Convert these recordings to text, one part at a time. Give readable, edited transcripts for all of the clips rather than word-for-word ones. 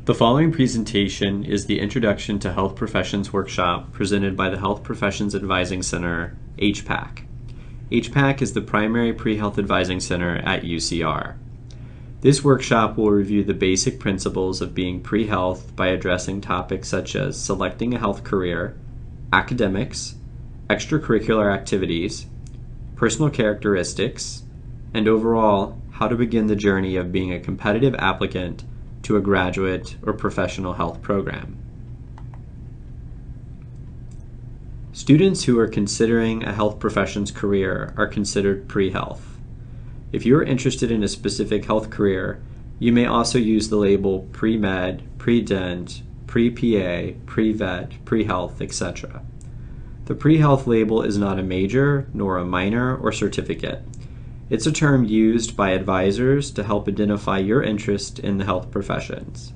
The following presentation is the Introduction to Health Professions workshop presented by the Health Professions Advising Center, HPAC. HPAC is the primary pre-health advising center at UCR. This workshop will review the basic principles of being pre-health by addressing topics such as selecting a health career, academics, extracurricular activities, personal characteristics, and overall, how to begin the journey of being a competitive applicant to a graduate or professional health program. Students who are considering a health professions career are considered pre-health. If you are interested in a specific health career, you may also use the label pre-med, pre-dent, pre-PA, pre-vet, pre-health, etc. The pre-health label is not a major, nor a minor or certificate. It's a term used by advisors to help identify your interest in the health professions.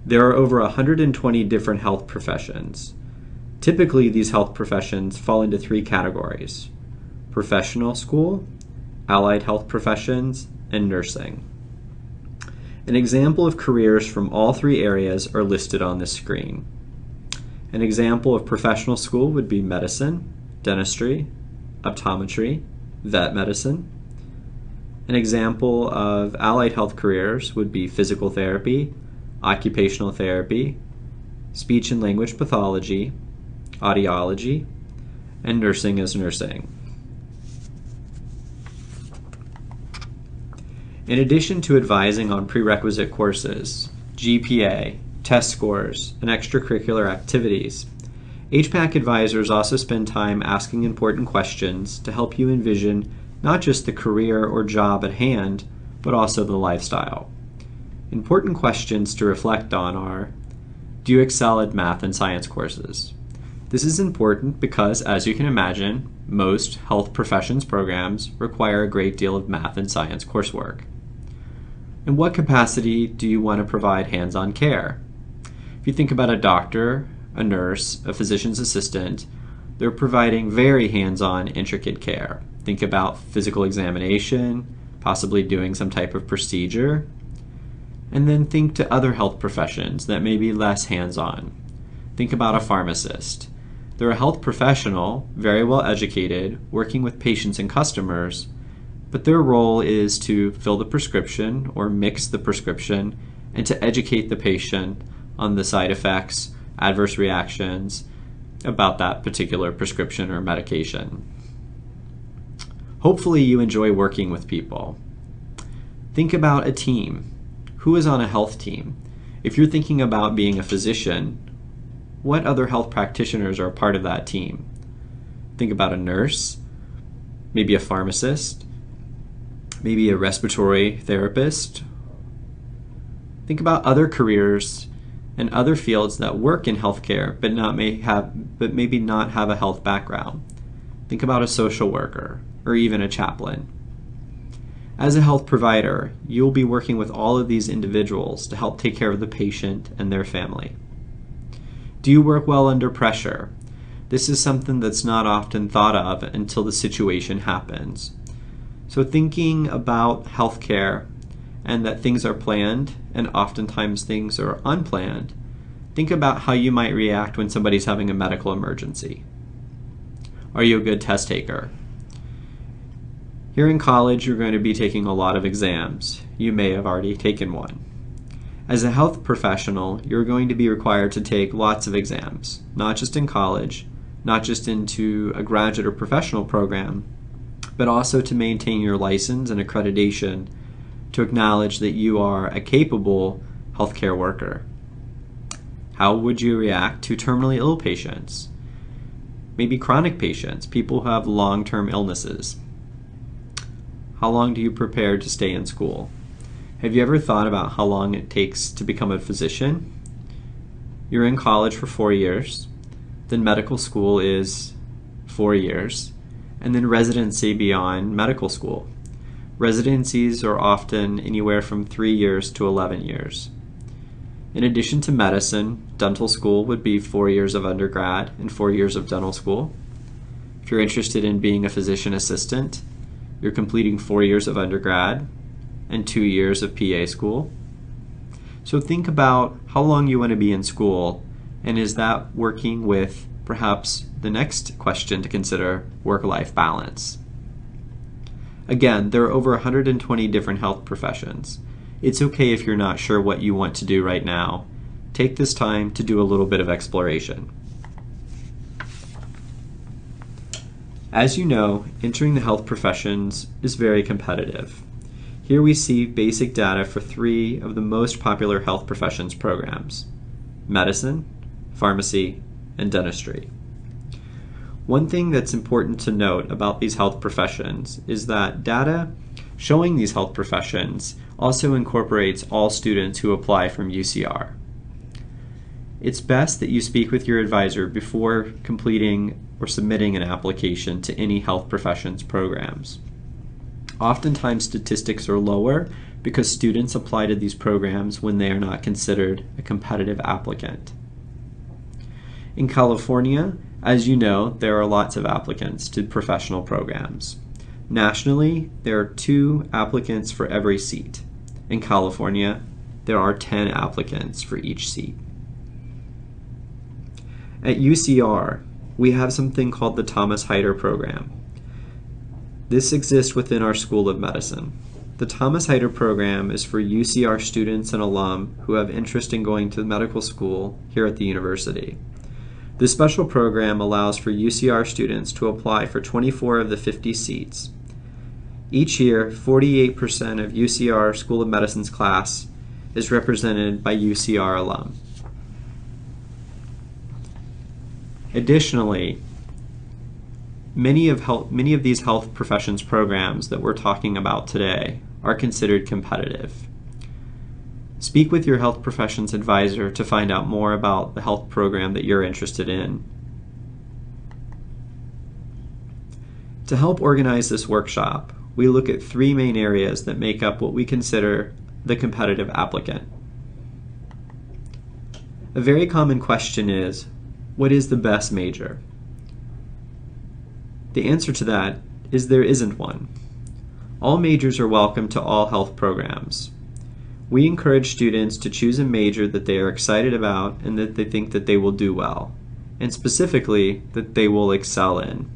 There are over 120 different health professions. Typically, these health professions fall into three categories: professional school, allied health professions, and nursing. An example of careers from all three areas are listed on this screen. An example of professional school would be medicine, dentistry, optometry, vet medicine. An example of allied health careers would be physical therapy, occupational therapy, speech and language pathology, audiology, and nursing is nursing. In addition to advising on prerequisite courses, GPA, test scores, and extracurricular activities, HPAC advisors also spend time asking important questions to help you envision not just the career or job at hand, but also the lifestyle. Important questions to reflect on are: do you excel at math and science courses? This is important because, as you can imagine, most health professions programs require a great deal of math and science coursework. In what capacity do you want to provide hands-on care? If you think about a doctor, a nurse, a physician's assistant, they're providing very hands-on, intricate care. Think about physical examination, possibly doing some type of procedure, and then think to other health professions that may be less hands-on. Think about a pharmacist. They're a health professional, very well educated, working with patients and customers, but their role is to fill the prescription or mix the prescription and to educate the patient on the side effects, adverse reactions about that particular prescription or medication. Hopefully you enjoy working with people. Think about a team. Who is on a health team? If you're thinking about being a physician, what other health practitioners are a part of that team? Think about a nurse, maybe a pharmacist, maybe a respiratory therapist. Think about other careers and other fields that work in healthcare but maybe not have a health background. Think about a social worker or even a chaplain. As a health provider, you'll be working with all of these individuals to help take care of the patient and their family. Do you work well under pressure? This is something that's not often thought of until the situation happens. So thinking about healthcare and that things are planned and oftentimes things are unplanned, think about how you might react when somebody's having a medical emergency. Are you a good test taker? Here in college, you're going to be taking a lot of exams. You may have already taken one. As a health professional, you're going to be required to take lots of exams, not just in college, not just into a graduate or professional program, but also to maintain your license and accreditation to acknowledge that you are a capable healthcare worker. How would you react to terminally ill patients? Maybe chronic patients, people who have long-term illnesses. How long do you prepare to stay in school? Have you ever thought about how long it takes to become a physician? You're in college for 4 years, then medical school is 4 years, and then residency beyond medical school. Residencies are often anywhere from 3 years to 11 years. In addition to medicine, dental school would be 4 years of undergrad and 4 years of dental school. If you're interested in being a physician assistant, you're completing 4 years of undergrad and 2 years of PA school. So think about how long you want to be in school, and is that working with perhaps the next question to consider, work-life balance? Again, there are over 120 different health professions. It's okay if you're not sure what you want to do right now. Take this time to do a little bit of exploration. As you know, entering the health professions is very competitive. Here we see basic data for 3 of the most popular health professions programs: medicine, pharmacy, and dentistry. One thing that's important to note about these health professions is that data showing these health professions also incorporates all students who apply from UCR. It's best that you speak with your advisor before completing or submitting an application to any health professions programs. Oftentimes statistics are lower because students apply to these programs when they are not considered a competitive applicant. In California, as you know, there are lots of applicants to professional programs. Nationally, there are 2 applicants for every seat. In California, there are 10 applicants for each seat. At UCR, we have something called the Thomas Heider program. This exists within our School of Medicine. The Thomas Heider program is for UCR students and alum who have interest in going to medical school here at the university. This special program allows for UCR students to apply for 24 of the 50 seats. Each year, 48% of UCR School of Medicine's class is represented by UCR alum. Additionally, many of these health professions programs that we're talking about today are considered competitive. Speak with your health professions advisor to find out more about the health program that you're interested in. To help organize this workshop, we look at 3 main areas that make up what we consider the competitive applicant. A very common question is, what is the best major? The answer to that is there isn't one. All majors are welcome to all health programs. We encourage students to choose a major that they are excited about and that they think that they will do well, and specifically that they will excel in.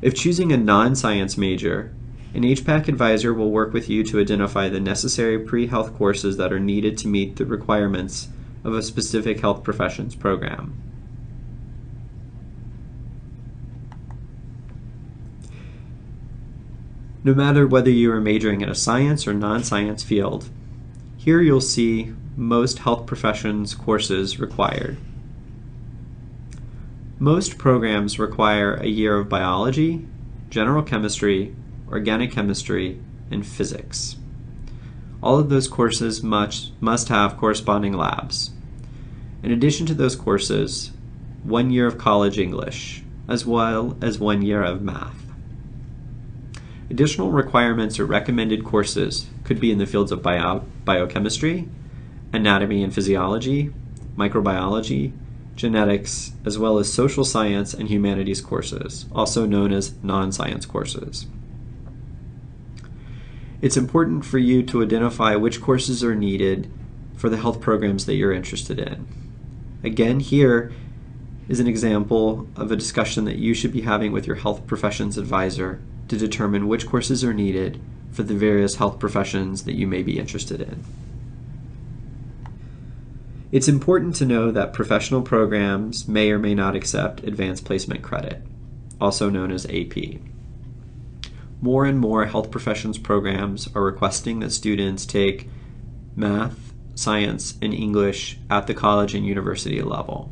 If choosing a non-science major, an HPAC advisor will work with you to identify the necessary pre-health courses that are needed to meet the requirements of a specific health professions program. No matter whether you are majoring in a science or non-science field, here you'll see most health professions courses required. Most programs require a year of biology, general chemistry, organic chemistry, and physics. All of those courses must have corresponding labs. In addition to those courses, 1 year of college English, as well as 1 year of math. Additional requirements or recommended courses could be in the fields of biochemistry, anatomy and physiology, microbiology, genetics, as well as social science and humanities courses, also known as non-science courses. It's important for you to identify which courses are needed for the health programs that you're interested in. Again, here is an example of a discussion that you should be having with your health professions advisor to determine which courses are needed for the various health professions that you may be interested in. It's important to know that professional programs may or may not accept advanced placement credit, also known as AP. More and more health professions programs are requesting that students take math, science, and English at the college and university level.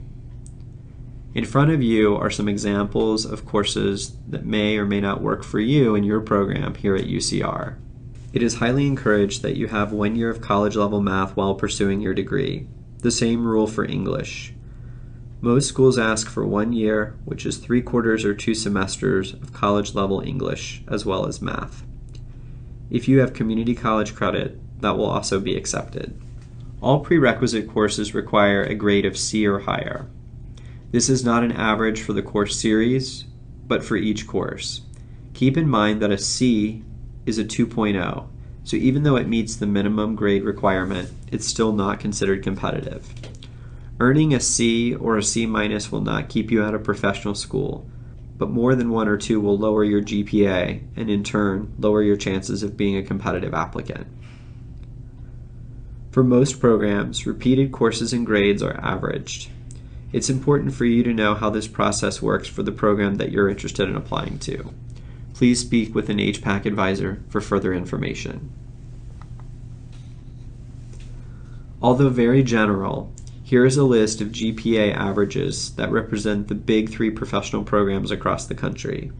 In front of you are some examples of courses that may or may not work for you in your program here at UCR. It is highly encouraged that you have 1 year of college level math while pursuing your degree. The same rule for English. Most schools ask for 1 year, which is 3/4 or 2 semesters of college level English, as well as math. If you have community college credit, that will also be accepted. All prerequisite courses require a grade of C or higher. This is not an average for the course series, but for each course. Keep in mind that a C is a 2.0, So even though it meets the minimum grade requirement, it's still not considered competitive. Earning a C or a C- will not keep you out of professional school, but more than 1 or 2 will lower your GPA and in turn lower your chances of being a competitive applicant. For most programs, repeated courses and grades are averaged. It's important for you to know how this process works for the program that you're interested in applying to. Please speak with an HPAC advisor for further information. Although very general, here is a list of GPA averages that represent the big 3 professional programs across the country.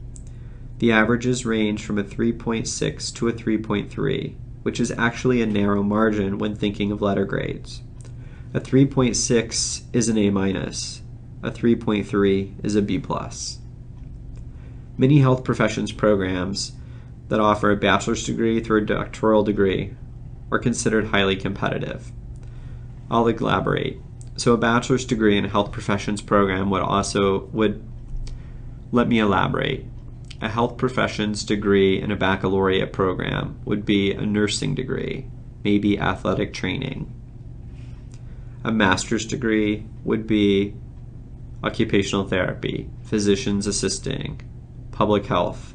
The averages range from a 3.6 to a 3.3, which is actually a narrow margin when thinking of letter grades. A 3.6 is an A-, a 3.3 is a B+. Many health professions programs that offer a bachelor's degree through a doctoral degree are considered highly competitive. I'll elaborate. So a bachelor's degree in a health professions program let me elaborate. A health professions degree in a baccalaureate program would be a nursing degree, maybe athletic training. A master's degree would be occupational therapy, physicians assisting, public health.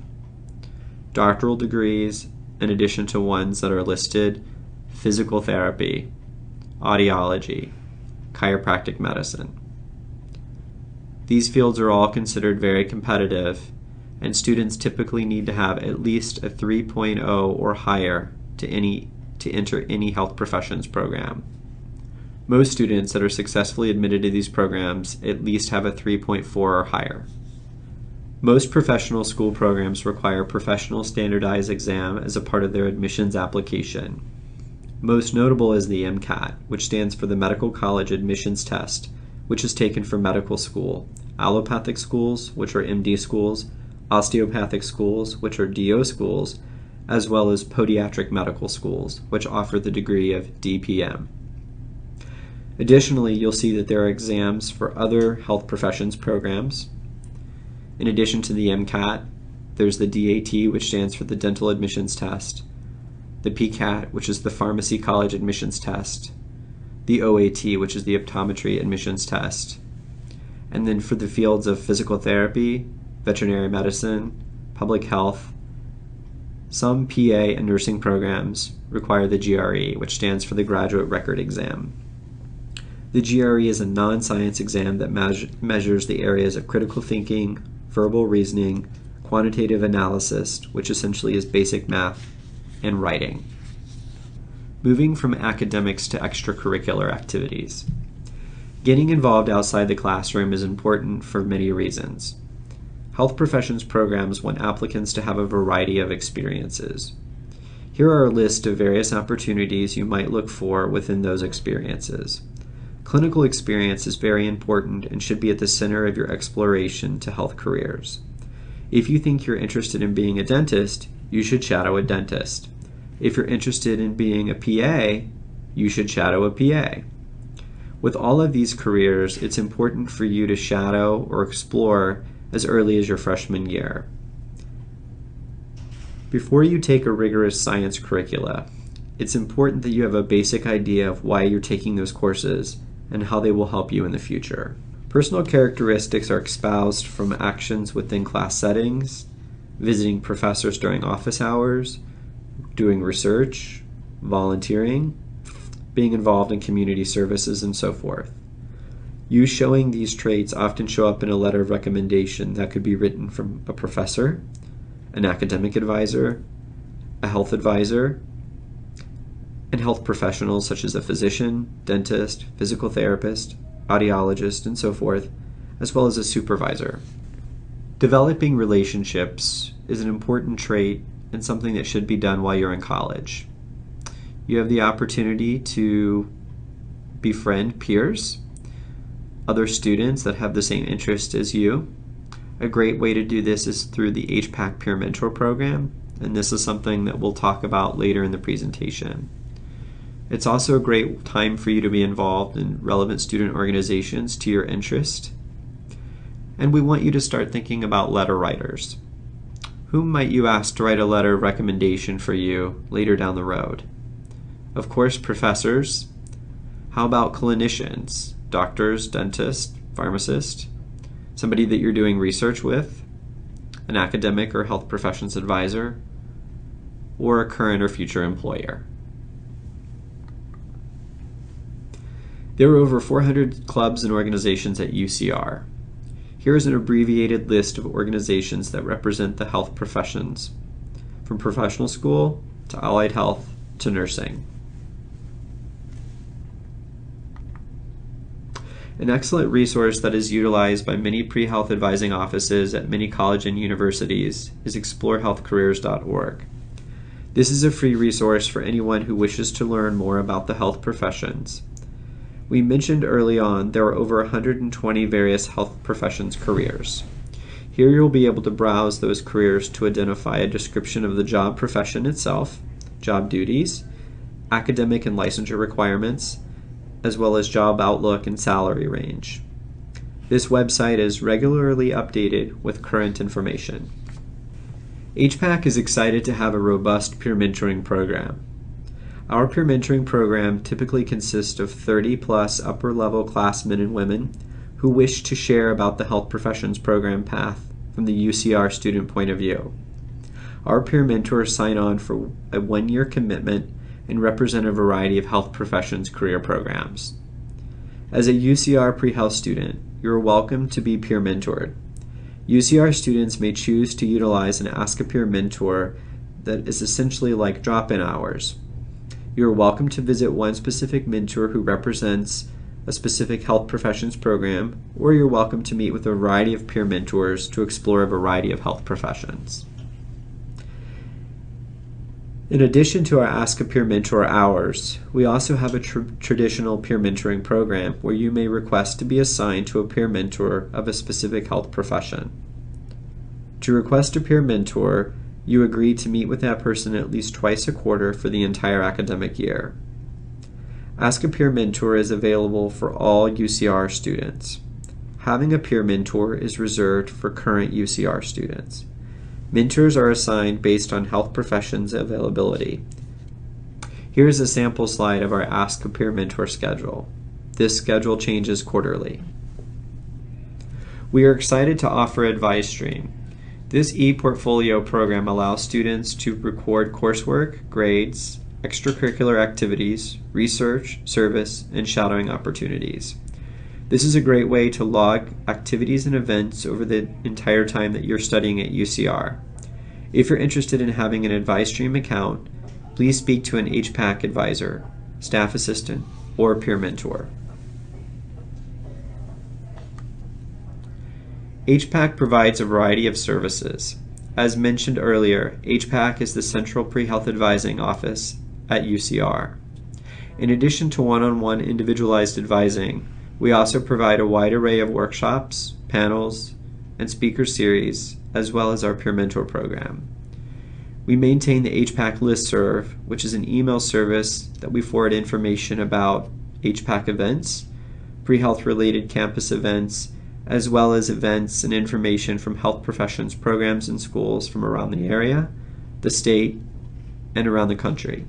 Doctoral degrees, in addition to ones that are listed, physical therapy, audiology, chiropractic medicine. These fields are all considered very competitive, and students typically need to have at least a 3.0 or higher to enter any health professions program. Most students that are successfully admitted to these programs at least have a 3.4 or higher. Most professional school programs require professional standardized exam as a part of their admissions application. Most notable is the MCAT, which stands for the Medical College Admissions Test, which is taken for medical school, allopathic schools, which are MD schools, osteopathic schools, which are DO schools, as well as podiatric medical schools, which offer the degree of DPM. Additionally, you'll see that there are exams for other health professions programs. In addition to the MCAT, there's the DAT, which stands for the Dental Admissions Test, the PCAT, which is the Pharmacy College Admissions Test, the OAT, which is the Optometry Admissions Test, and then for the fields of physical therapy, veterinary medicine, public health, some PA and nursing programs require the GRE, which stands for the Graduate Record Exam. The GRE is a non-science exam that measures the areas of critical thinking, verbal reasoning, quantitative analysis, which essentially is basic math, and writing. Moving from academics to extracurricular activities. Getting involved outside the classroom is important for many reasons. Health professions programs want applicants to have a variety of experiences. Here are a list of various opportunities you might look for within those experiences. Clinical experience is very important and should be at the center of your exploration to health careers. If you think you're interested in being a dentist, you should shadow a dentist. If you're interested in being a PA, you should shadow a PA. With all of these careers, it's important for you to shadow or explore as early as your freshman year. Before you take a rigorous science curricula, it's important that you have a basic idea of why you're taking those courses and how they will help you in the future. Personal characteristics are espoused from actions within class settings, visiting professors during office hours, doing research, volunteering, being involved in community services, and so forth. You showing these traits often show up in a letter of recommendation that could be written from a professor, an academic advisor, a health advisor, and health professionals such as a physician, dentist, physical therapist, audiologist, and so forth, as well as a supervisor. Developing relationships is an important trait and something that should be done while you're in college. You have the opportunity to befriend peers, other students that have the same interest as you. A great way to do this is through the HPAC Peer Mentor Program, and this is something that we'll talk about later in the presentation. It's also a great time for you to be involved in relevant student organizations to your interest. And we want you to start thinking about letter writers. whom might you ask to write a letter of recommendation for you later down the road? Of course, professors. How about clinicians, doctors, dentists, pharmacists, somebody that you're doing research with, an academic or health professions advisor, or a current or future employer? There are over 400 clubs and organizations at UCR. Here is an abbreviated list of organizations that represent the health professions, from professional school to allied health to nursing. An excellent resource that is utilized by many pre-health advising offices at many colleges and universities is explorehealthcareers.org. This is a free resource for anyone who wishes to learn more about the health professions. We mentioned early on there are over 120 various health professions careers. Here you'll be able to browse those careers to identify a description of the job profession itself, job duties, academic and licensure requirements, as well as job outlook and salary range. This website is regularly updated with current information. HPAC is excited to have a robust peer mentoring program. Our peer mentoring program typically consists of 30+ upper-level classmen and women who wish to share about the health professions program path from the UCR student point of view. Our peer mentors sign on for a 1-year commitment and represent a variety of health professions career programs. As a UCR PreHealth student, you are welcome to be peer mentored. UCR students may choose to utilize an Ask a Peer Mentor that is essentially like drop-in hours. You are welcome to visit one specific mentor who represents a specific health professions program, or you're welcome to meet with a variety of peer mentors to explore a variety of health professions. In addition to our Ask a Peer Mentor hours, we also have a traditional peer mentoring program where you may request to be assigned to a peer mentor of a specific health profession. To request a peer mentor, you agree to meet with that person at least twice a quarter for the entire academic year. Ask a Peer Mentor is available for all UCR students. Having a peer mentor is reserved for current UCR students. Mentors are assigned based on health professions availability. Here is a sample slide of our Ask a Peer Mentor schedule. This schedule changes quarterly. We are excited to offer Advice Stream. This e-portfolio program allows students to record coursework, grades, extracurricular activities, research, service, and shadowing opportunities. This is a great way to log activities and events over the entire time that you're studying at UCR. If you're interested in having an Advice Stream account, please speak to an HPAC advisor, staff assistant, or peer mentor. HPAC provides a variety of services. As mentioned earlier, HPAC is the central pre-health advising office at UCR. In addition to one-on-one individualized advising, we also provide a wide array of workshops, panels, and speaker series, as well as our peer mentor program. We maintain the HPAC listserv, which is an email service that we forward information about HPAC events, pre-health related campus events, as well as events and information from health professions programs and schools from around the area, the state, and around the country.